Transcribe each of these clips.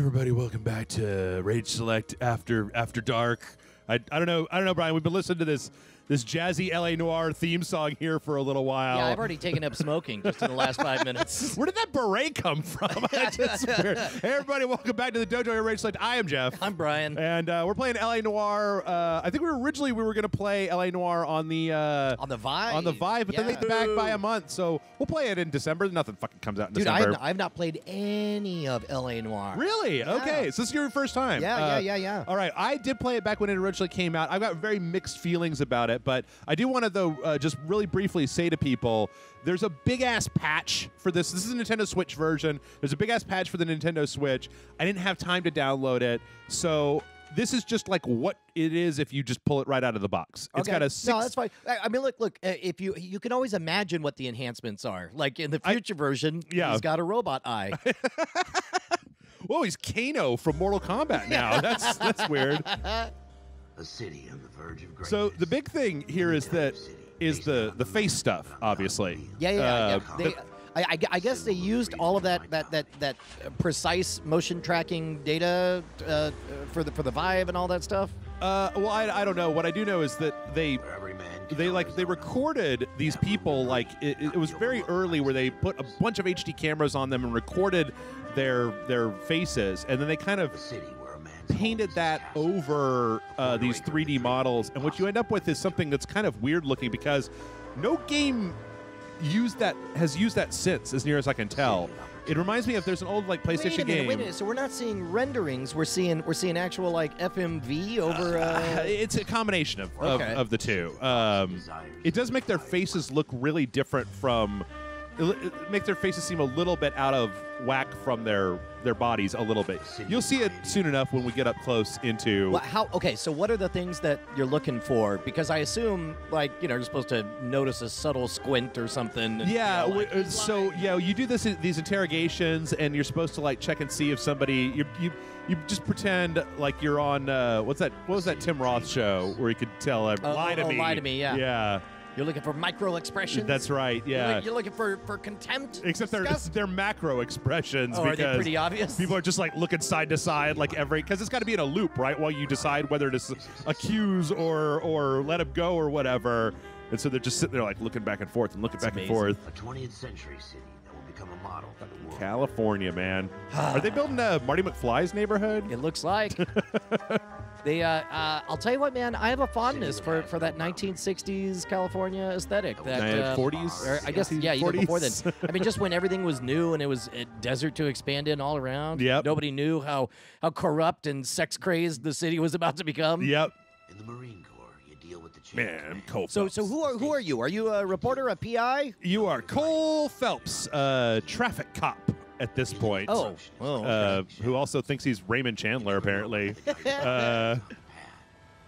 everybody, welcome back to Rage Select After Dark. I don't know, Brian. We've been listening to this jazzy LA Noire theme song here for a little while. Yeah, I've already taken up smoking just in the last 5 minutes. Where did that beret come from? Hey, everybody, welcome back to the Dojo here, Rage Select. I am Jeff. I'm Brian. And we're playing LA Noire. I think we were going to play LA Noire on the Vive. On the Vive, but then they back by a month, so we'll play it in December. Nothing fucking comes out in December. Dude, I've not played any of LA Noire. Really? Yeah. Okay, so this is your first time. Yeah. All right, I did play it back when it originally came out. I've got very mixed feelings about it, but I do want to, though, just really briefly say to people, there's a big-ass patch for this. This is a Nintendo Switch version. There's a big-ass patch for the Nintendo Switch. I didn't have time to download it, so this is just like what it is if you just pull it right out of the box. It's got a 6... No, that's fine. I mean, look. If you can always imagine what the enhancements are. Like in the future version, he's got a robot eye. Whoa, he's Kano from Mortal Kombat now. That's weird. A city on the verge of greatness. So the big thing here is the face stuff, obviously. Yeah. I guess they used all of that precise motion tracking data for the Vive and all that stuff. Well, I don't know. What I do know is that they recorded these people, like it was very early, where they put a bunch of HD cameras on them and recorded their faces, and then they kind of painted that over these 3D models, and what you end up with is something that's kind of weird looking, because no game has used that since, as near as I can tell. It reminds me of, there's an old like PlayStation game. Wait a minute. So we're not seeing renderings. We're seeing actual like FMV over. It's a combination of the two. It does make their faces look really different from. It make their faces seem a little bit out of whack from their bodies a little bit. You'll see it soon enough when we get up close into... Well, okay, so what are the things that you're looking for? Because I assume, like, you're supposed to notice a subtle squint or something. Yeah, you do these interrogations, and you're supposed to, like, check and see if somebody... You just pretend like you're on... what was that Tim Roth show where you could tell... lie to me. Lie to me, yeah. Yeah. You're looking for micro expressions? That's right, yeah. You're looking for contempt? Except they're macro expressions. Are they pretty obvious? People are just like looking side to side, like because it's got to be in a loop, right? While you decide whether to accuse or let him go or whatever. And so they're just sitting there like looking back and forth and looking back and forth. A 20th century city that will become a model for the world. California, man. Are they building Marty McFly's neighborhood? It looks like. I'll tell you what, man. I have a fondness for that 1960s California aesthetic. That 40s. I guess, yeah, even before then. I mean, just when everything was new and it was a desert to expand in all around. Yep. Nobody knew how corrupt and sex crazed the city was about to become. Yep. In the Marine Corps, you deal with the chain. Man, Cole So Phelps. who are you? Are you a reporter, a PI? You are Cole Phelps, traffic cop at this point. Who also thinks he's Raymond Chandler, apparently. Or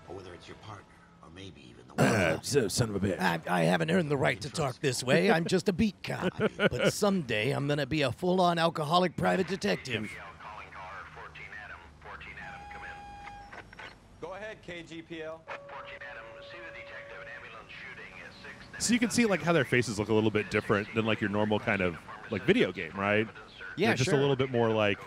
whether it's your partner, or maybe even the one. Son of a bitch. I haven't earned the right to talk this way. I'm just a beat cop. But someday I'm going to be a full-on alcoholic private detective. Calling car 14 Adam. 14 Adam, come in. Go ahead, KGPL. 14 Adam, see the detective. An ambulance shooting at 6. So you can see like how their faces look a little bit different than like your normal kind of like video game, right? Yeah, They're just sure. a little bit more like...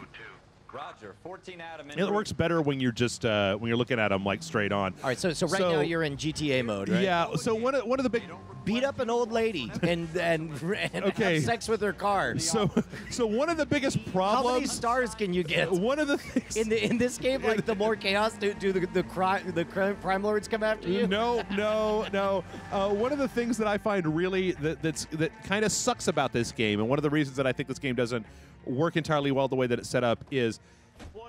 Roger, 14 Adam. It works better when you're just when you're looking at them like straight on. All right, so right now you're in GTA mode, right? Yeah. So one of the big Beat up an old lady and Okay. have sex with her car. so one of the biggest How many problems. stars can you get? One of the things In this game, like the more chaos, do the crime lords come after you? No. One of the things that I find really that kind of sucks about this game, and one of the reasons that I think this game doesn't work entirely well the way that it's set up, is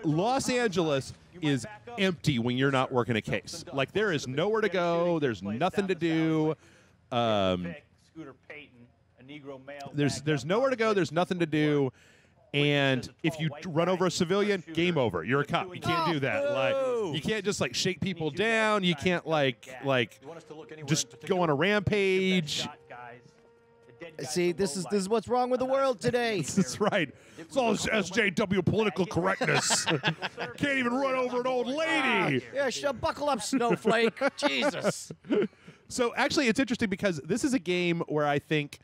Los Angeles is empty when you're not working a case. Like there is nowhere to go. There's nothing to do. Scooter Payton, a Negro male. There's nowhere to go. There's nothing to do. And if you run over a civilian, game over. You're a cop. You can't do that. Like you can't just like shake people down. You can't like just go on a rampage. See, this is what's wrong with the world today. That's right. It's all SJW political correctness. Can't even run over an old lady. Yeah, buckle up, snowflake. Jesus. So actually, it's interesting because this is a game where I think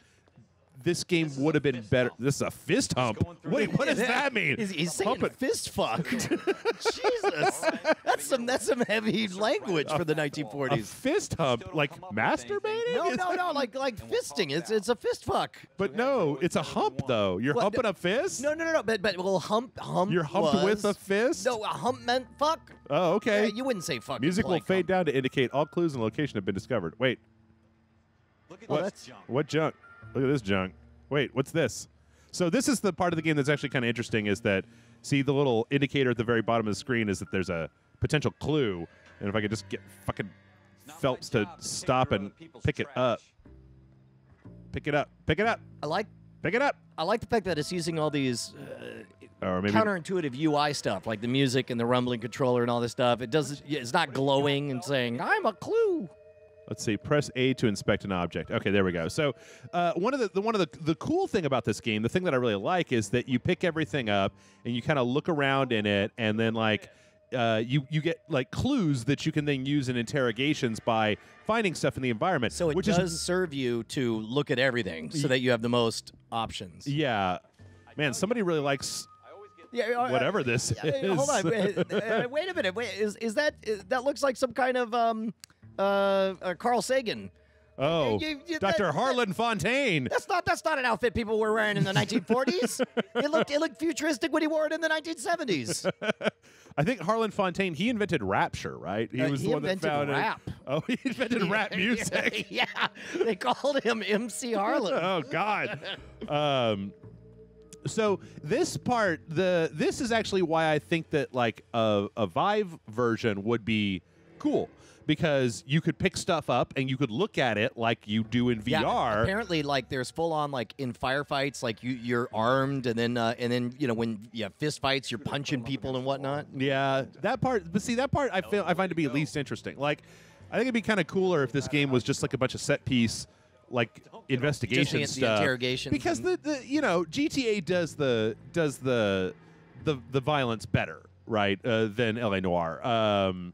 this game would have been better. This is a fist hump. Wait, what does that mean? He's saying fist fuck. Jesus, that's some heavy language for the 1940s. A fist hump, like masturbating? No, like fisting. It's a fist fuck. But no, it's a hump though. You're humping a fist. No. But well, hump. You're humped with a fist. No, a hump meant fuck. Oh, okay. Yeah, you wouldn't say fuck. Music will fade down to indicate all clues and location have been discovered. Wait. Look at What? this junk. What junk? Look at this junk. Wait, what's this? So this is the part of the game that's actually kind of interesting is that, see the little indicator at the very bottom of the screen is that there's a potential clue. And if I could just get fucking Phelps to stop and pick it up. Pick it up. Pick it up. Pick it up. I like the fact that it's using all these Or maybe counterintuitive UI stuff, like the music and the rumbling controller and all this stuff. It's not glowing and saying, I'm a clue. let's see. Press A to inspect an object. Okay, there we go. So one of the cool thing about this game, the thing that I really like, is that you pick everything up and you kind of look around in it, and then like you get like clues that you can then use in interrogations by finding stuff in the environment. So it does serve you to look at everything so that you have the most options. Yeah, man, somebody really likes. Yeah, whatever this is. Hold on. Wait a minute. Is that looks like some kind of Carl Sagan? Oh, Dr. Harlan Fontaine. That's not an outfit people were wearing in the 1940s. It looked futuristic when he wore it in the 1970s. I think Harlan Fontaine, he invented Rapture, right? He was the one that found rap. Oh, he invented rap music. Yeah, they called him MC Harlan. Oh God. So this part, this is actually why I think that like a Vive version would be cool, because you could pick stuff up and you could look at it like you do in VR. Yeah, apparently, like there's full on like in firefights, like you're armed, and then you know when you have fist fights, you're punching people and whatnot. Yeah, that part. But see, that part I find to be least interesting. Like, I think it'd be kind of cooler if this game was just like a bunch of set piece, like investigation just the stuff. interrogation, because the GTA does the violence better, right, than LA Noire.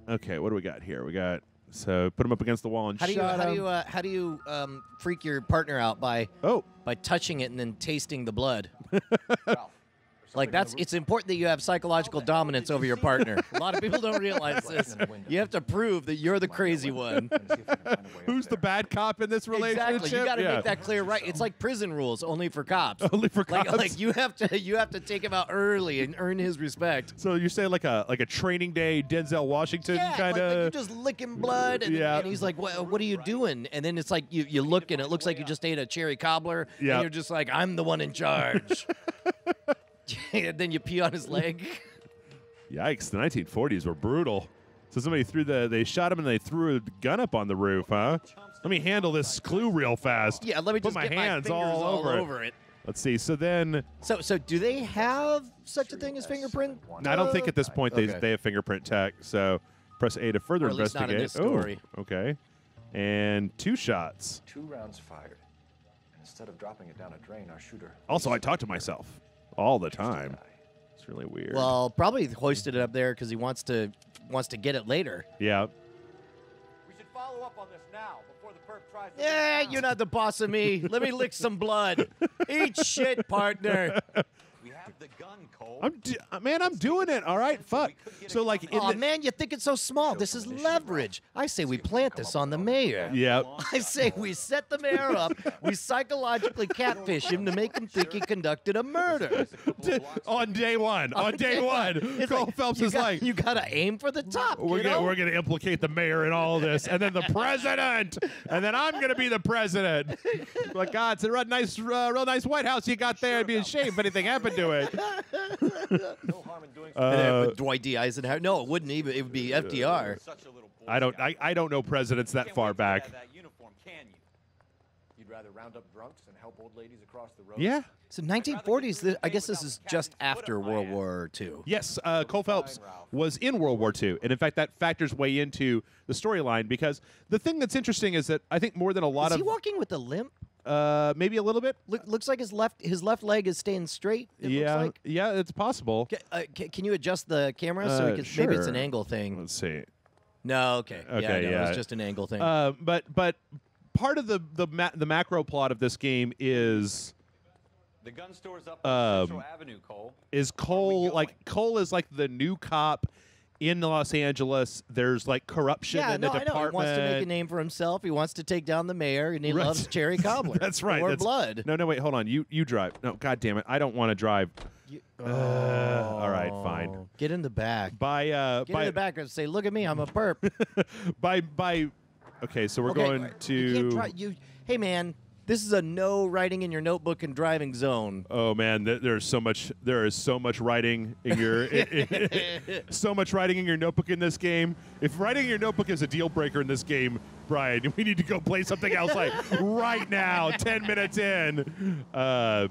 Okay, what do we got here? We got put them up against the wall and how do you freak your partner out by touching it and then tasting the blood? Like it's important that you have psychological dominance over your partner. A lot of people don't realize this. You have to prove that you're the crazy one. Who's the bad cop in this relationship? Exactly. You got to make that clear, right? It's like prison rules, only for cops. Only for cops. Like you have to take him out early and earn his respect. So you say like a Training Day Denzel Washington kind of. Like you're just licking blood, and he's like, "What are you doing?" And then it's like you look, and it looks like you just ate a cherry cobbler, and you're just like, "I'm the one in charge." And then you pee on his leg. Yikes! The 1940s were brutal. So somebody they shot him and they threw a gun up on the roof, huh? Let me handle this clue real fast. Yeah, let me put just my get hands my fingers all over it. Let's see. So then. So do they have such a thing as fingerprint? I don't think at this point they have fingerprint tech. So press A to further or at least investigate. Not in this story. Oh, okay. And 2 shots. 2 rounds fired. And instead of dropping it down a drain, our shooter. Also, I talk to myself all the time. It's really weird. Well, probably hoisted it up there because he wants to get it later. Yeah. We should follow up on this now before the perp tries to. Yeah, you're not the boss of me. Let me lick some blood. Eat shit, partner. We have the gun, Cole. I'm doing it. All right, fuck. So like, man, you think it's so small? This is leverage. I say we plant this on the mayor. Yeah. I say we set the mayor up. We psychologically catfish him to make him think he conducted a murder. On day one. Cole Phelps is like, you gotta aim for the top. We're gonna implicate the mayor in all this, and then the president, and then I'm gonna be the president. Like, God, it's a real nice White House you got there. It'd be a shame if anything happened to it. No harm in doing so. Dwight D. Eisenhower. No, it wouldn't even. It would be FDR. I don't know presidents that far back. That uniform, can you? You'd rather round up drunks and help old ladies across the road? Yeah. So 1940s. I guess this is just after World War II. Yes, Cole Phelps was in World War II, and in fact, that factors way into the storyline, because the thing that's interesting is that I think more than a lot Is he walking with a limp? Maybe a little bit. Looks like his left leg is staying straight. It looks like. Yeah, it's possible. Can you adjust the camera so we can, sure. maybe it's an angle thing? Let's see. No, okay. Okay, yeah, no, it's just an angle thing. But part of the macro plot of this game is The gun store's up on Central Avenue, Cole. is Cole like Cole is like the new cop in Los Angeles. There's like corruption in the department. I know. He wants to make a name for himself. He wants to take down the mayor, and he loves cherry cobbler. That's right. Or blood. No, wait, hold on. You drive. No, God damn it. I don't want to drive. All right, fine. Get in the back. Get in the back and say, "Look at me, I'm a perp." Okay, so we're going to. You can't drive. Hey, man. This is a no writing in your notebook and driving zone. Oh man, there is so much writing in your so much writing in your notebook in this game. If writing in your notebook is a deal breaker in this game, Brian, we need to go play something else like right now. 10 minutes in. All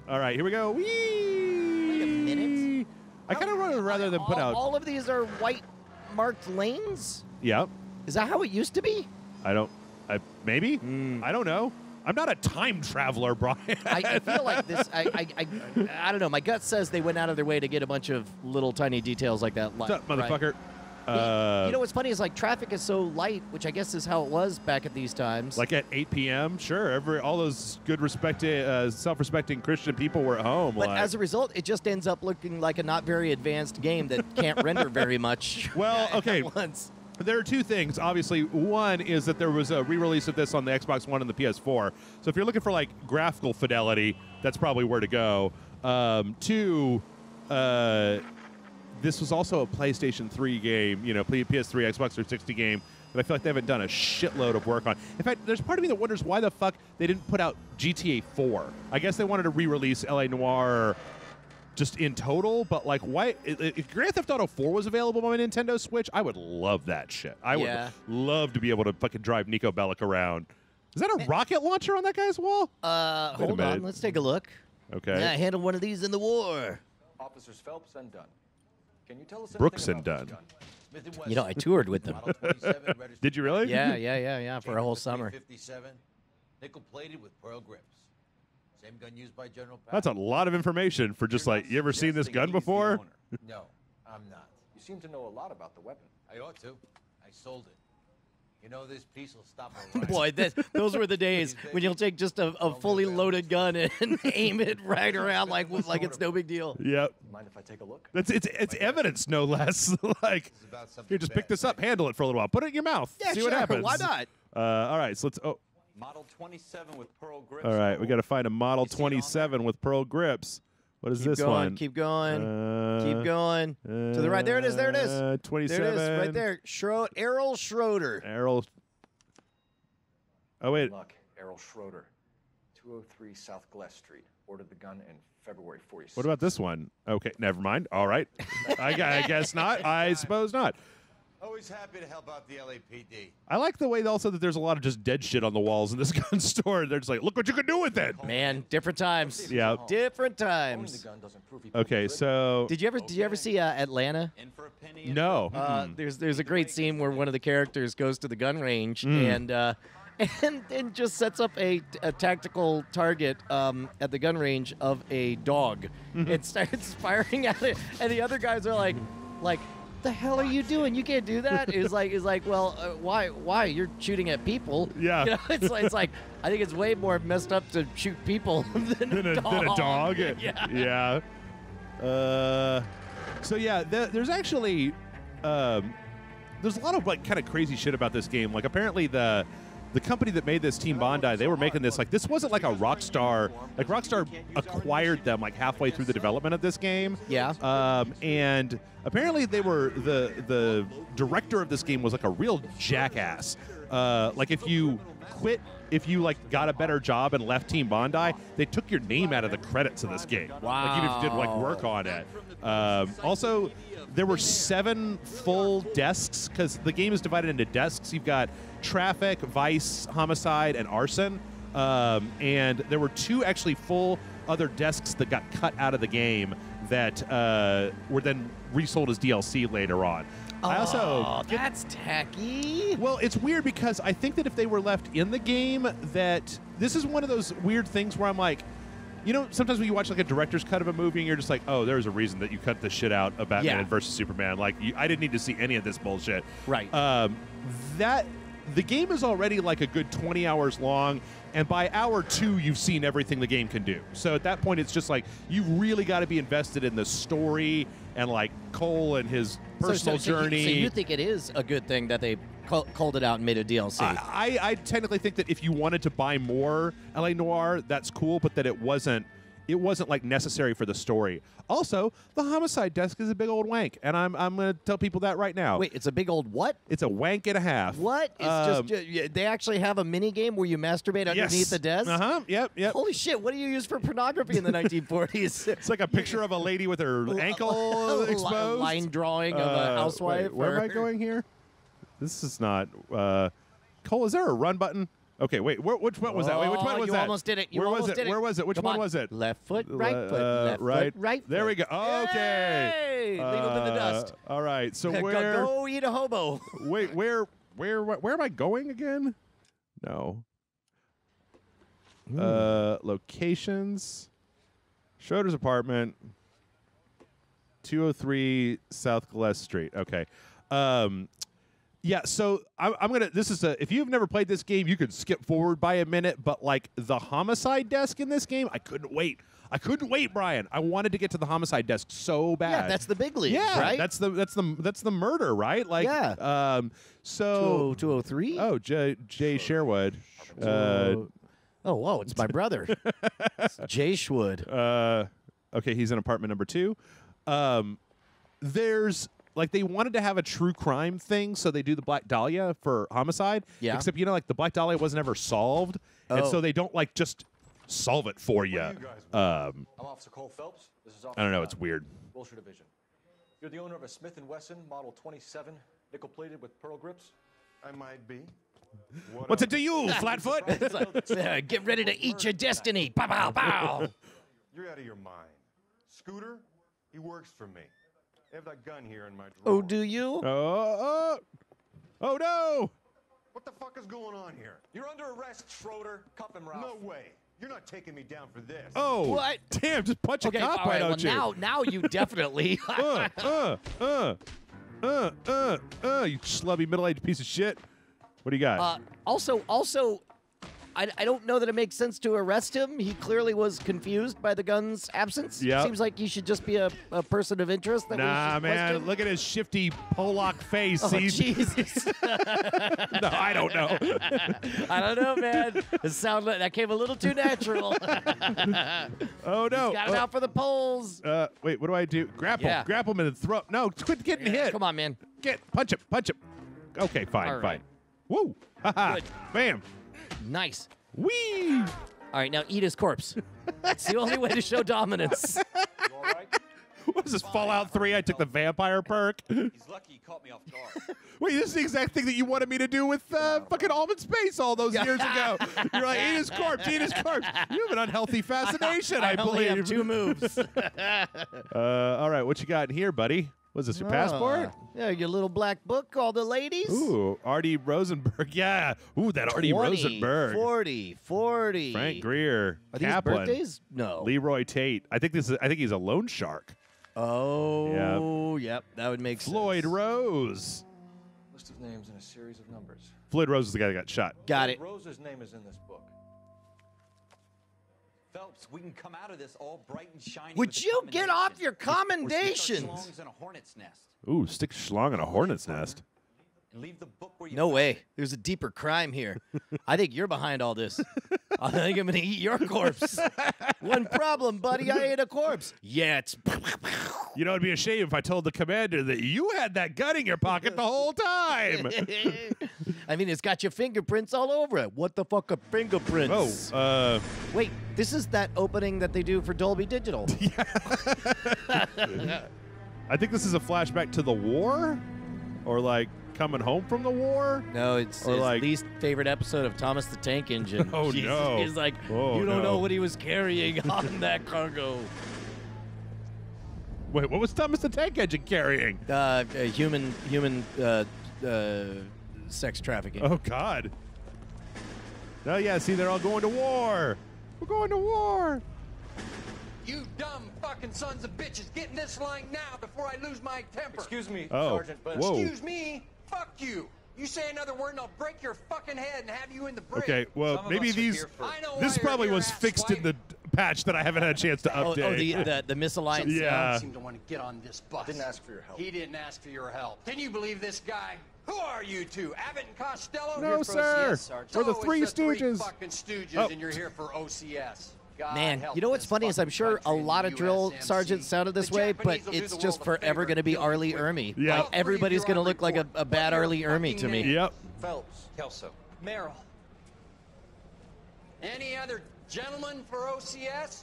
right, here we go. Whee! Wait a minute. I kind of rather than put out. All of these are white marked lanes. Yeah. Is that how it used to be? Maybe. I don't know. I'm not a time traveler, Brian. I feel like this. I don't know. My gut says they went out of their way to get a bunch of little tiny details like that. What's up, motherfucker? You know what's funny is like traffic is so light, which I guess is how it was back at these times. Like at 8 p.m. Sure, all those good, self-respecting Christian people were at home. But as a result, it just ends up looking like a not very advanced game that can't render very much. Well, okay. At once. There are two things. Obviously, one is that there was a re-release of this on the Xbox One and the PS4. So if you're looking for like graphical fidelity, that's probably where to go. Two, this was also a PlayStation 3 game, PS3, Xbox 360 game that I feel like they haven't done a shitload of work on. In fact, there's part of me that wonders why the fuck they didn't put out GTA 4. I guess they wanted to re-release LA Noire just in total, but like, why? If Grand Theft Auto 4 was available on my Nintendo Switch, I would love that shit. I would love to be able to fucking drive Nico Bellic around. Is that a rocket launcher on that guy's wall? Hold on, let's take a look. Okay. Yeah, I handled one of these in the war. Officers Phelps and Dunn. Can you tell us Brooks anything and about Dunn. this gun? You know, I toured with them. Did you really? Yeah, for a whole summer. 57, nickel-plated with pearl grips. Same gun used by General Patton. That's a lot of information for just like, you ever seen this gun before? No, I'm not. You seem to know a lot about the weapon. I ought to. I sold it. You know, this piece will stop my rifle. Boy, those were the days when you'll take just a fully loaded gun and aim it right around like it's no big deal. Yep. Mind if I take a look? It's evidence, no less. Like, here, just pick this up, handle it for a little while, put it in your mouth, Yeah, see what happens. Why not? All right, so let's. Model 27 with pearl grips. All right, we got to find a Model 27 with pearl grips. What is this one? Keep going. Keep going. To the right. There it is. There it is. 27. There it is. Right there. Errol Schroeder. Errol. Oh, wait. Luck, Errol Schroeder, 203 South Glass Street. Ordered the gun in February 46. What about this one? Okay, never mind. All right. I guess not. I suppose not. Always happy to help out the LAPD. I like the way also that there's a lot of just dead shit on the walls in this gun store. They're just like, look what you can do with it. Man, different times. Yeah. Different times. Okay, so Did you ever see Atlanta? In for a penny. No. There's a great scene where one of the characters goes to the gun range and just sets up a tactical target at the gun range of a dog. It starts firing at it, and the other guys are like, the hell are you doing? You can't do that. Is like, well, why? You're shooting at people. Yeah. You know, it's like I think it's way more messed up to shoot people than a dog. Yeah. So yeah, there's actually there's a lot of like kind of crazy shit about this game. Like apparently the company that made this, Team Bondi, they were making this like this wasn't like a Rockstar. Like Rockstar acquired them like halfway through the development of this game. Yeah. And apparently they were the director of this game was like a real jackass. Like if you like got a better job and left Team Bondi, they took your name out of the credits of this game. Wow. Like even if you did like work on it. Also, there were 7 full desks because the game is divided into desks. You've got traffic, vice, homicide, and arson. And there were 2 actually full other desks that got cut out of the game that were then resold as DLC later on. That's tacky. Well, it's weird because I think that if they were left in the game, that this is one of those weird things where I'm like, you know, sometimes when you watch like a director's cut of a movie and you're just like, oh, there's a reason that you cut this shit out of Batman versus Superman. Like, I didn't need to see any of this bullshit. Right. That the game is already like a good 20 hours long, and by hour 2, you've seen everything the game can do. So at that point, it's just like you've really got to be invested in the story and like Cole and his personal journey. So you think it is a good thing that they culled it out and made a DLC? I technically think that if you wanted to buy more LA Noire, that's cool, but that it wasn't like necessary for the story. Also, the homicide desk is a big old wank, and I'm going to tell people that right now. Wait, it's a big old what? It's a wank and a half. What? It's just they actually have a mini game where you masturbate underneath the desk? Yep. Holy shit, what do you use for pornography in the 1940s? It's like a picture of a lady with her ankle exposed. Line drawing of a housewife. Wait, where am I going here? This is not... Cole, is there a run button? Okay, wait. Which one was that? Wait, which one was you that? Almost did it. Where was it? Where was it? Which one was it? Left foot, right foot, left right. foot, right foot. There we go. Okay. Hey, leave him in the dust. All right. So go eat a hobo. Wait, where am I going again? No. Locations. Schroeder's apartment. 203 South Gillespie Street. Okay. Yeah, so I'm gonna. This is if you've never played this game, you could skip forward by a minute. But like the homicide desk in this game, I couldn't wait. Brian. I wanted to get to the homicide desk so bad. Yeah, that's the big league. Yeah, right? that's the murder, right? Like, yeah. So 203. Oh, Jay Sherwood. Oh, whoa! It's my brother, Jay Schwood. Okay, he's in apartment number 2. There's. Like, they wanted to have a true crime thing, so they do the Black Dahlia for homicide. Yeah. Except, like, the Black Dahlia wasn't ever solved. And so they don't, like, just solve it for you. I'm Officer Cole Phelps. This is Officer I don't know. It's weird. Wilshire Division. You're the owner of a Smith & Wesson Model 27, nickel-plated with pearl grips? I might be. What's it to you, Flatfoot? Get ready to eat your destiny. Pow, pow, pow. You're out of your mind. Scooter, he works for me. I have that gun here in my drawer. Oh, do you? Oh, no. What the fuck is going on here? You're under arrest, Schroeder. Cuff him, Ralph. No way. You're not taking me down for this. Oh, what? Damn, just punch a cop, all right, why don't you? Now you definitely. You schlubby middle-aged piece of shit. What do you got? Also, I don't know that it makes sense to arrest him. He clearly was confused by the gun's absence. Yep. Seems like he should just be a person of interest. That Nah, we should man. question. Look at his shifty Pollock face. Oh, He's- Jesus. No, I don't know. I don't know, man. That came a little too natural. Oh, no. He's got it out for the polls. Wait, what do I do? Grapple. Yeah. Grapple him in the throat. No, quit getting hit. Come on, man. Punch him. Okay, fine, All right. fine. Woo. Ha-ha. Good. Bam. Nice. Whee. All right, now eat his corpse. It's the only way to show dominance. You all right? What is this, Fallout 3? I took the vampire perk. He's lucky he caught me off guard. Wait, this is the exact thing that you wanted me to do with fucking Almond Space all those years ago. You're like, eat his corpse. You have an unhealthy fascination, I only believe. have 2 moves. All right, what you got in here, buddy? Was this your passport? Yeah, your little black book, all the ladies. Ooh, Artie Rosenberg. Yeah. Ooh, that Artie 20, Rosenberg. 40. Frank Greer. Are these Kaplan. birthdays? No. Leroy Tate. I think he's a loan shark. Oh, yep. That would make Floyd sense. Rose. List of names and a series of numbers. Floyd Rose is the guy that got shot. Got it. Rose's name is in this book. Phelps, we can come out of this all bright and shiny. Would with a you get off your commendation. commendations? In a hornet's nest. Ooh, stick schlong in a hornet's nest. And leave the book where you No found way. it. There's a deeper crime here. I think you're behind all this. I think I'm going to eat your corpse. One problem, buddy. I ate a corpse. Yeah, it's... You know, it'd be a shame if I told the commander that you had that gun in your pocket the whole time. I mean, it's got your fingerprints all over it. What the fuck are fingerprints? Oh, Wait, this is that opening that they do for Dolby Digital. I think this is a flashback to the war, or like coming home from the war. No, it's Or his like- least favorite episode of Thomas the Tank Engine. Oh, Jesus. no. He's like, Oh, you don't no. know what he was carrying on that cargo. Wait, what was Thomas the Tank Engine carrying? Human sex trafficking. Oh, God. Oh, yeah, see, they're all going to war. We're going to war. You dumb fucking sons of bitches, get in this line now before I lose my temper. Excuse me, Oh, Sergeant, but whoa. Excuse me, fuck you. You say another word and I'll break your fucking head and have you in the brig. Okay, well, maybe these. This probably was fixed in the patch that I haven't had a chance to update. The misaligned yeah. Seem to want to get on this bus. Didn't ask for your help. He didn't ask for your help. Can you believe this guy? Who are you two? Abbott and Costello? No, sir. We're the Three Stooges. Fucking Stooges, and you're here for OCS. God Man, help you know what's this funny is I'm sure a fucking lot of drill USMC. sergeants sounded this The way, but Japanese will do it's the just world a forever favor going to be and kill Arlie you quick. Ermy. Yeah. Like, everybody's going to look like a bad Arlie Ermy to me. Yep. Phelps. Kelso. Merrill. Any other gentlemen for OCS?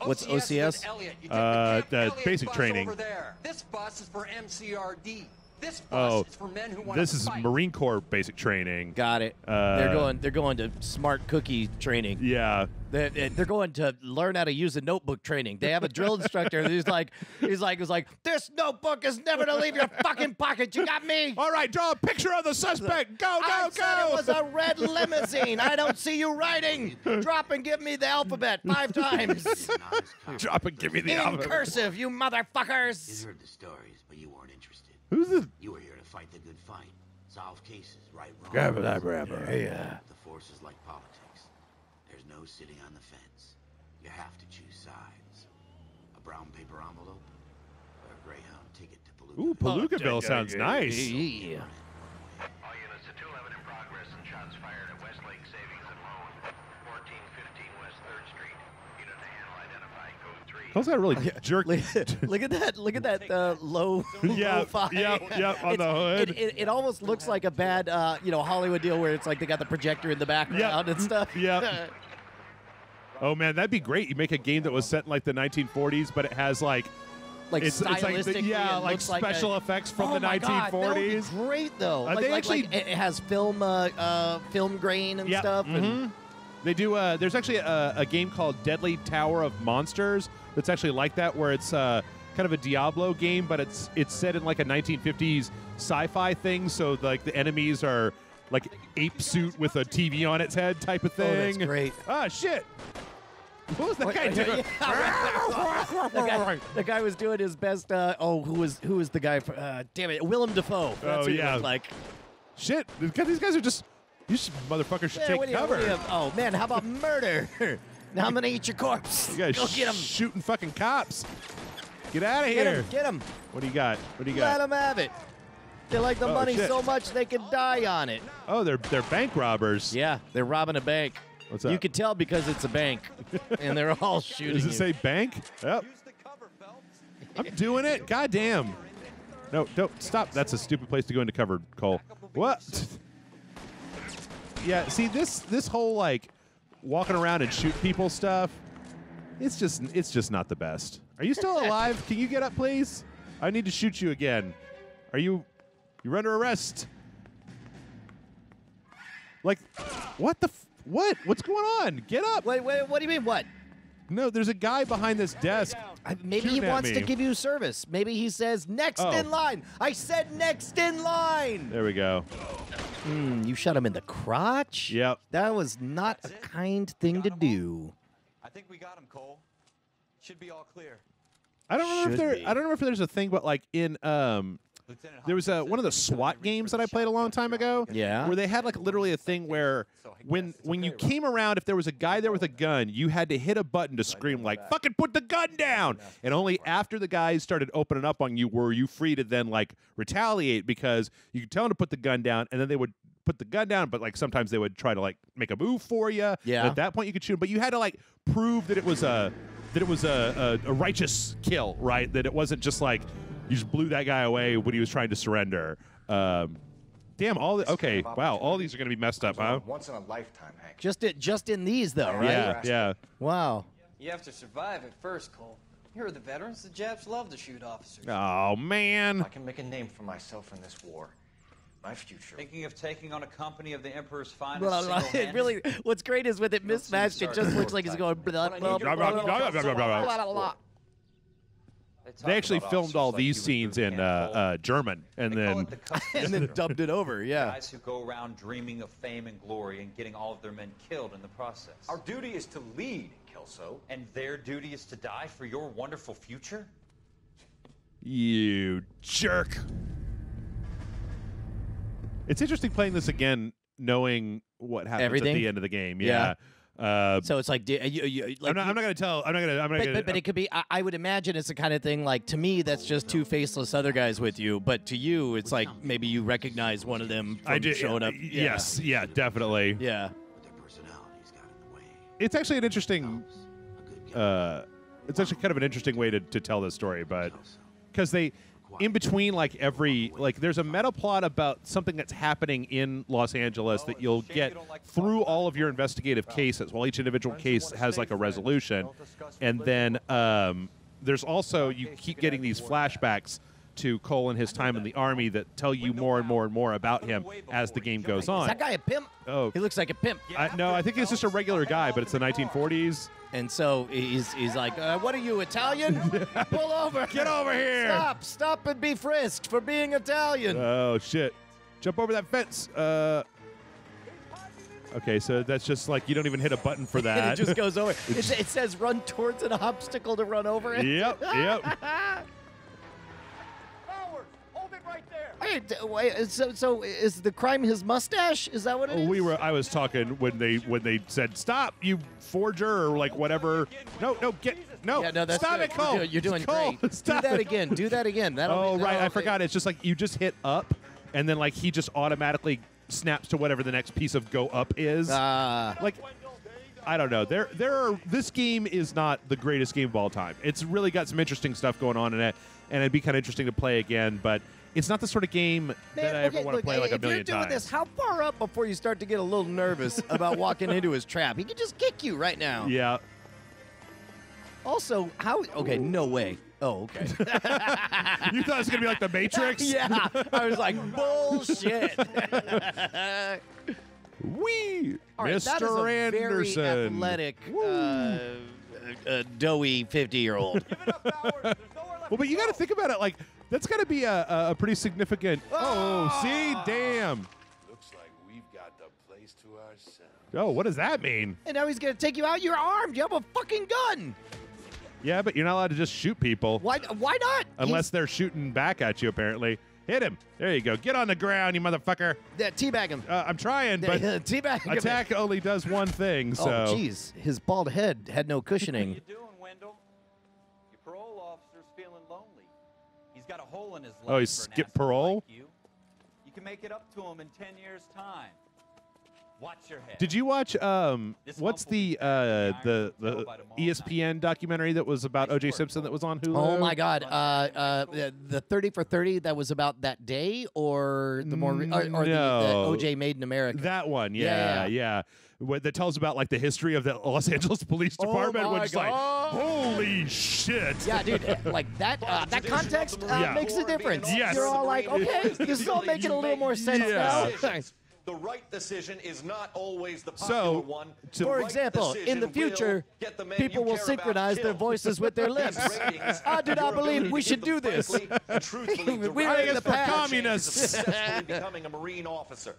What's with OCS? Elliot. You take the Camp Elliot basic bus training. over there. This bus is for MCRD. This bus is for men who want this to is fight. Marine Corps basic training. Got it. They're going to smart cookie training. Yeah. They're going to learn how to use a notebook training. They have a drill instructor who's like, this notebook is never to leave your fucking pocket. You got me? All right, draw a picture of the suspect. Go, I said go, it was a red limousine. I don't see you writing. Drop and give me the alphabet 5 times. Drop and give me the In alphabet. cursive, you motherfuckers. You heard the stories, but you weren't interested. Who's this? You were here to fight the good fight, solve cases, right, wrong. Yeah. The force is like politics. There's no sitting on the fence. You have to choose sides. A brown paper envelope or a Greyhound ticket to Palooka. Ooh, Palookaville sounds nice. Yeah. All units to 211 in progress and shots fired at Westlake Savings and Loan, 1415 West 3rd Street. Unit to handle identified code 3. Those got really jerky. Look at that! Look at that low. Yeah, lo-fi. yep, on the hood. It almost looks like a bad Hollywood deal where it's like they got the projector in the background and stuff. Yep. Oh man, that'd be great. You make a game that was set in like the 1940s, but it has like it's like stylistically, like looks like special effects from the my God, 1940s. that would be great though. They actually it has film grain and Yep. stuff. And They do. There's actually a game called Deadly Tower of Monsters that's actually like that, where it's kind of a Diablo game, but it's set in like a 1950s sci-fi thing. So like the enemies are like ape suit with a TV on its head type of thing. Oh, that's great. Ah, shit. What was that guy doing? the guy was doing his best. Who was the guy? Damn it, Willem Dafoe. That's who he looked like. Shit. These guys are just. These motherfuckers should take cover. Oh man, how about murder? Now I'm gonna eat your corpse. You guys Go get him. shooting fucking cops. Get out of here. Get him. What do you got? What do you Let got? them have it. They like the money shit. so much they could die on it. Oh, they're bank robbers. Yeah, they're robbing a bank. What's up? You can tell because it's a bank, and they're all shooting. Does it you. say bank? Yep. I'm doing it. God damn. No, don't stop. That's a stupid place to go into cover, Cole. What? Yeah, see this whole like walking around and shoot people stuff. It's just not the best. Are you still alive? Can you get up, please? I need to shoot you again. Are you? You're under arrest. Like, what the? What? What's going on? Get up. Wait, what do you mean? What? No, there's a guy behind this desk. Maybe he shooting at wants to me. give you service. Maybe he says next Oh. in line. I said next in line. There we go. You shot him in the crotch? Yep. That was not a kind thing to do. I think we got him, Cole. Should be all clear. I don't remember Should if be. I don't remember if there's a thing, but like in there was one of the SWAT games that I played a long time ago. Yeah. Where they had like literally a thing where when you came around, if there was a guy there with a gun, you had to hit a button to scream like "fucking put the gun down," and only after the guys started opening up on you were you free to then like retaliate, because you could tell them to put the gun down, and then they would put the gun down, but like sometimes they would try to like make a move for you. Yeah. And at that point, you could shoot 'em, but you had to like prove that it was a righteous kill, right? That it wasn't just like you just blew that guy away when he was trying to surrender. Damn, all these are going to be messed up, huh? Once in a lifetime, Hank. Just in these though, right? Yeah. Wow. You have to survive at first, Cole. Here are the veterans. The Japs love to shoot officers. Oh, man. I can make a name for myself in this war. My future. Thinking of taking on a company of the Emperor's finest. Blah, blah. It single-handed? really, what's great is with it mismatched, it just looks like he's going blah, blah, blah, blah, blah, blah, blah. They actually filmed all these scenes in German and then dubbed it over. Yeah. Guys who go around dreaming of fame and glory and getting all of their men killed in the process. Our duty is to lead, Kelso. And their duty is to die for your wonderful future? You jerk. It's interesting playing this again, knowing what happens at the end of the game. Yeah. So it's like, I'm not going to tell. I'm not going to. But it could be. I would imagine it's the kind of thing like, to me, that's just two faceless other guys with you. But to you, it's like maybe you recognize one of them from showing up. Yes. Yeah. Definitely. Yeah. It's actually an interesting. It's actually kind of an interesting way to tell this story, but because they. In between, there's a meta plot about something that's happening in Los Angeles that you'll get through all of your investigative cases. While each individual case has like a resolution, and then there's also you keep getting these flashbacks to Cole and his time in the Army that tell you more and more and more about him as the game goes on. Is that guy a pimp? Oh, he looks like a pimp. No, I think he's just a regular guy, but it's the 1940s. And so he's like, what are you, Italian? Pull over. Get over here. Stop and be frisked for being Italian. Oh, shit. Jump over that fence. Okay, so that's just like you don't even hit a button for that. It just goes over. It says run towards an obstacle to run over it. Yep. Wait, so is the crime his mustache? Is that what it is? I was talking when they said stop, you forger, or like whatever. No, that's good. stop it, Cole. You're doing Cole, great. stop Do that it. again. Do that again. Right, I forgot. It's just like you just hit up, and then like he just automatically snaps to whatever the next piece of go up is. Like, I don't know. This game is not the greatest game of all time. It's really got some interesting stuff going on in it, and it'd be kind of interesting to play again, but. It's not the sort of game that I ever want to play like a million times. If you're doing this, how far up before you start to get a little nervous about walking into his trap? He could just kick you right now. Yeah. Also, how? Okay, no way. Oh, okay. You thought it was going to be like the Matrix? Yeah. I was like, bullshit. Wee! All right, Mr. that is a Anderson. very athletic, doughy 50-year-old. Well, but you got to think about it. Like, that's got to be a pretty significant. Oh, see, damn. Looks like we've got the place to ourselves. Oh, what does that mean? And now he's gonna take you out. You're armed. You have a fucking gun. Yeah, but you're not allowed to just shoot people. Why not? Unless they're shooting back at you, apparently. Hit him. There you go. Get on the ground, you motherfucker. Yeah, teabag him. I'm trying, but teabag him. attack only does one thing. So. Oh, jeez. His bald head had no cushioning. What are you doing, Wendell? Your parole officer's feeling lonely. He's got a hole in his leg. Oh, he skipped parole? Like you can make it up to him in 10 years' time. Watch your head. Did you watch what's the ESPN documentary that was about O.J. Simpson that was on Hulu? Oh my God, the 30 for 30 that was about that day, or the more the O.J. Made in America. That one, yeah. That tells about like the history of the Los Angeles Police Department, Oh my which is like, God. holy shit. Yeah, dude, like that context makes a difference. Yes. You're all like, okay, this is all making a little more sense now. The right decision is not always the popular one. For example, in the future, people will synchronize their voices with their lips. I do not believe we should do this. We are in the past. Communists. Successfully becoming a Marine officer.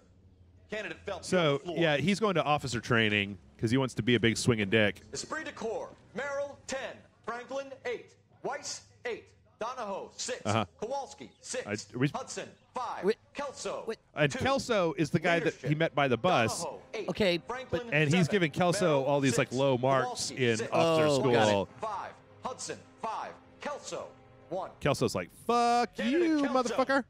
Candidate Phelps. So, yeah, he's going to officer training because he wants to be a big swinging dick. Esprit de Corps, Merrill, 10. Franklin, 8. Weiss, 8. Donahoe, 6. Kowalski, 6. Hudson, 5. Kelso, and 2. Kelso is the guy that he met by the bus. Donahoe, 8. Okay, Franklin, and he's 7. giving Kelso all these like low marks Kowalski, in 6. officer school. 5. Hudson, 5. Kelso, 1. Kelso's like, fuck you, motherfucker.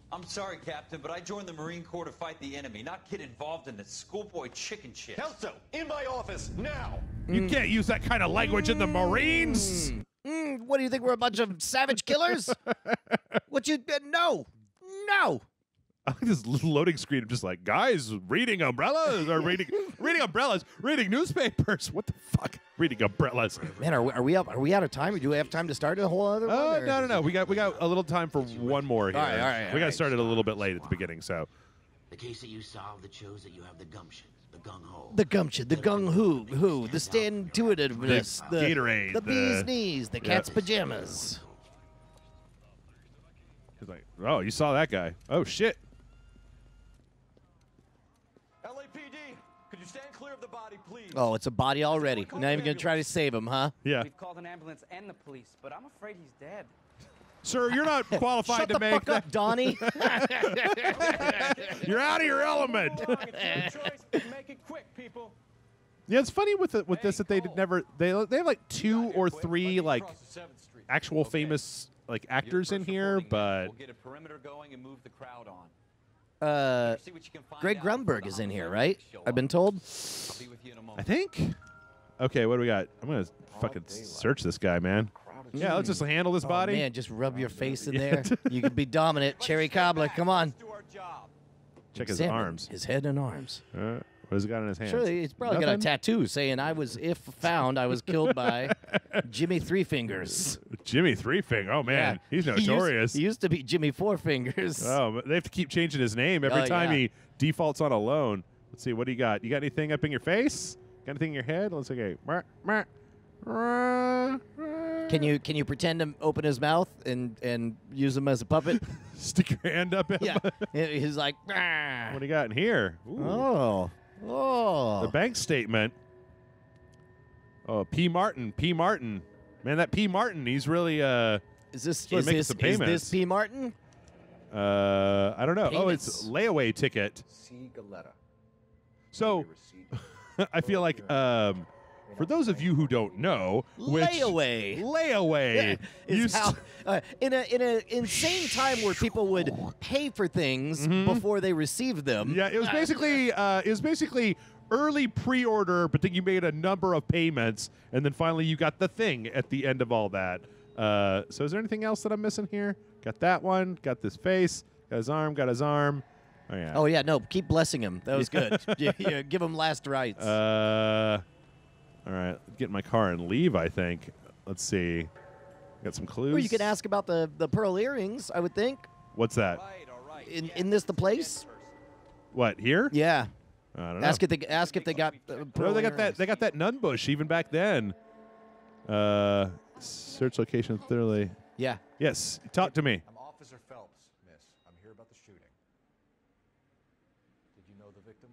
I'm sorry, Captain, but I joined the Marine Corps to fight the enemy, not get involved in this schoolboy chicken shit. Kelso, in my office, now! You can't use that kind of language in the Marines. What do you think? We're a bunch of savage killers? What you? No. I like this little loading screen of just like guys reading umbrellas or reading umbrellas, reading newspapers. What the fuck? Reading umbrellas. Man, are we up? Are we out of time? Or do we have time to start a whole other one? No. We got a little time for one more here. All right. We got started a little bit late at the beginning, so. The case that you solved that shows that you have the gumption, the gung-ho. The gumption, the gung-hoo, the stand-to-itiveness, the Gatorade, the bee's knees, the cat's pajamas. He's like, oh, you saw that guy. Oh, shit. LAPD, could you stand clear of the body, please? Oh, it's a body already. Not even going to try to save him, huh? Yeah. We've called an ambulance and the police, but I'm afraid he's dead. Sir, you're not qualified Shut to the make fuck up, Donnie. You're out of your element. Make it quick, people. Yeah, it's funny with this that they have like 2 or 3 like actual famous like actors in here, but We'll get a perimeter going and move the crowd on. Greg Grunberg is in here, right? I've been told. I'll be with you in a moment. I think. Okay, what do we got? I'm gonna fucking search this guy, man. Yeah, let's just handle this body. Man, just rub your face in there. You can be dominant. Cherry cobbler, come on. Check his Examine arms. His head and arms. What has he got in his hands? Surely he's probably got a tattoo saying, if found, I was killed by Jimmy Three Fingers. Jimmy Three Finger. Oh, man. Yeah. He's notorious. He used to be Jimmy Four Fingers. Oh, but they have to keep changing his name every time he defaults on a loan. Let's see. What do you got? You got anything up in your face? Got anything in your head? Let's see. Can you pretend to open his mouth and use him as a puppet? Stick your hand up in him. He's like, "Rah." What do you got in here? Ooh. Oh. The bank statement. Oh, P. Martin. Man, that P. Martin, he's really Is this P. Martin? I don't know. Payments. Oh, it's layaway ticket. C. Galetta. So I feel like for those of you who don't know, layaway is how in an insane time where people would pay for things before they received them. Yeah, it was basically early pre-order, but then you made a number of payments, and then finally you got the thing at the end of all that. So is there anything else that I'm missing here? Got that one. Got this face. Got his arm. Got his arm. Oh yeah. Oh yeah. No, keep blessing him. That was good. Yeah, give him last rites. All right, get in my car and leave, I think. Let's see. Got some clues. Or you could ask about the pearl earrings, I would think. What's that? In this the place? What, here? Yeah. I don't know. Ask if they got pearl they got earrings. that. They got that nun bush even back then. Search location thoroughly. Yeah. Yes. Talk to me. I'm Officer Phelps, miss. I'm here about the shooting. Did you know the victim?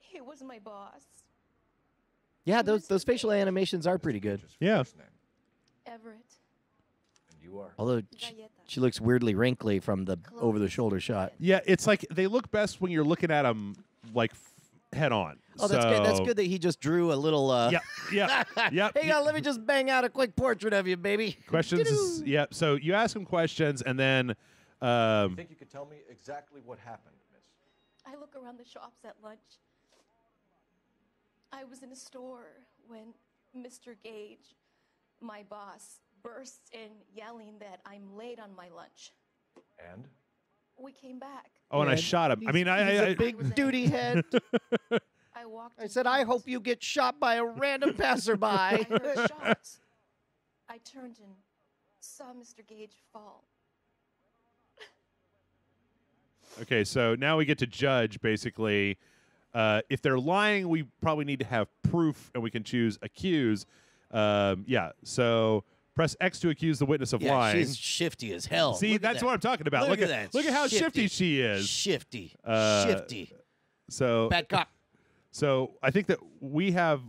He was my boss. Yeah, those facial animations are pretty good. Yeah. Everett. And you are? Although she looks weirdly wrinkly from the over-the-shoulder shot. Yeah, it's like they look best when you're looking at them like head on. Oh, that's good. That's good that he just drew a little. Yeah. Hang on, let me just bang out a quick portrait of you, baby. Questions? Yep. So you ask him questions, and then. I think you could tell me exactly what happened, miss. I look around the shops at lunch. I was in a store when Mr. Gage, my boss, bursts in yelling that I'm late on my lunch. And? We came back. Oh, and I shot him. I mean, he's a big duty head. I said, I hope you get shot by a random passerby. I heard shots. I turned and saw Mr. Gage fall. Okay, so now we get to judge, basically. If they're lying, we probably need to have proof, and we can choose accuse. Yeah, so press X to accuse the witness of lying. She's shifty as hell. See, that's what I'm talking about. Look at how shifty she is. Shifty. So bad cop. So I think that we have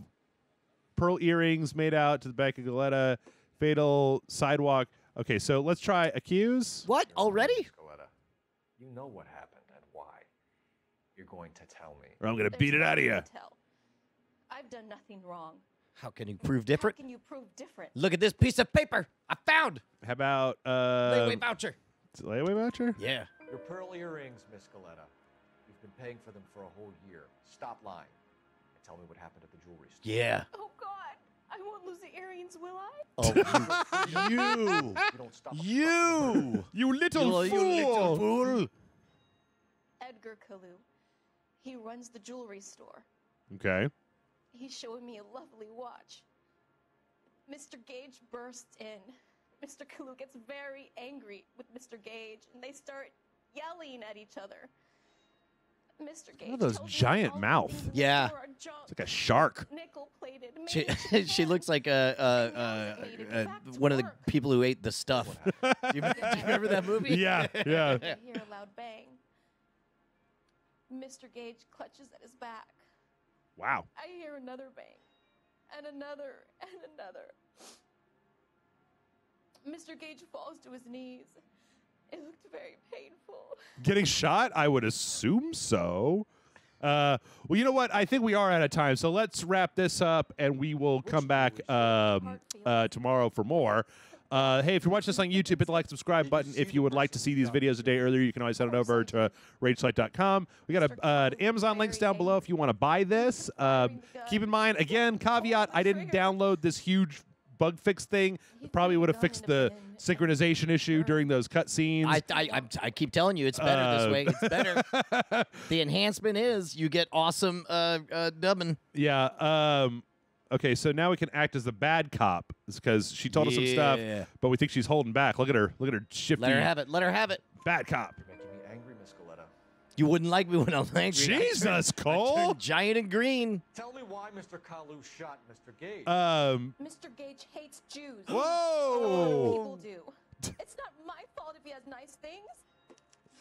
pearl earrings made out to the back of Galetta, fatal sidewalk. Okay, so let's try accuse. What, already? Galetta, you know what happened and why. You're going to tell me. Or I'm going to beat it out of you. I've done nothing wrong. How can you prove different? How can you prove different? Look at this piece of paper I found. How about layaway voucher? Layaway voucher? Yeah. Your pearl earrings, Miss Galetta. You've been paying for them for a whole year. Stop lying and tell me what happened at the jewelry store. Yeah. Oh God, I won't lose the earrings, will I? Oh, you little fool. Edgar Kalu. He runs the jewelry store. Okay. He's showing me a lovely watch. Mr. Gage bursts in. Mr. Kalu gets very angry with Mr. Gage, and they start yelling at each other. Mmr. Gage. Look at those giant mouth. Yeah. It's like a shark. She looks like one of the people who ate the stuff. Do you remember that movie? Yeah. I hear a loud bang. Mr. Gage clutches at his back. Wow. I hear another bang, and another, and another. Mr. Gage falls to his knees. It looked very painful. Getting shot? I would assume so. Well, you know what? I think we are out of time, so let's wrap this up, and we will come back tomorrow for more. Hey, if you're watching this on YouTube, hit the like, subscribe button. If you would like to see these videos a day earlier, you can always head on over to RageSelect.com. We got an Amazon links down below if you want to buy this. Keep in mind, again, caveat, I didn't download this huge bug fix thing. It probably would have fixed the synchronization issue during those cutscenes. I keep telling you, it's better this way. It's better. The enhancement is you get awesome dubbing. Yeah. Okay, so now we can act as the bad cop because she told us some stuff, but we think she's holding back. Look at her. Look at her shifty. Let her have it. Let her have it. Bad cop. You're making me angry, Miss Galetta. You wouldn't like me when I'm angry. Jesus, Cole. I turned giant and green. Tell me why Mr. Kalu shot Mr. Gage. Mr. Gage hates Jews. Whoa. A lot of people do. It's not my fault if he has nice things.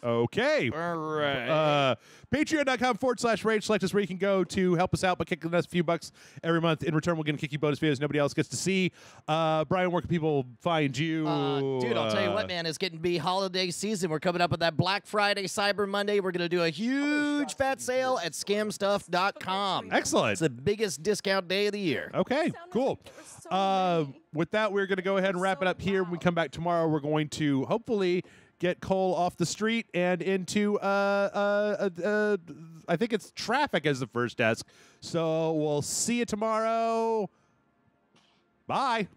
Okay. All right. Patreon.com/Rage Select is where you can go to help us out by kicking us a few bucks every month. In return, we'll get kick you bonus videos nobody else gets to see. Brian, where can people find you? Dude, I'll tell you what, man. It's getting to be holiday season. We're coming up with that Black Friday, Cyber Monday. We're going to do a huge fat sale at scamstuff.com. Excellent. It's the biggest discount day of the year. Okay, cool. With that, we're going to go ahead and wrap it up here. When we come back tomorrow, we're going to hopefully get Cole off the street and into I think it's traffic as the first desk. So we'll see you tomorrow. Bye.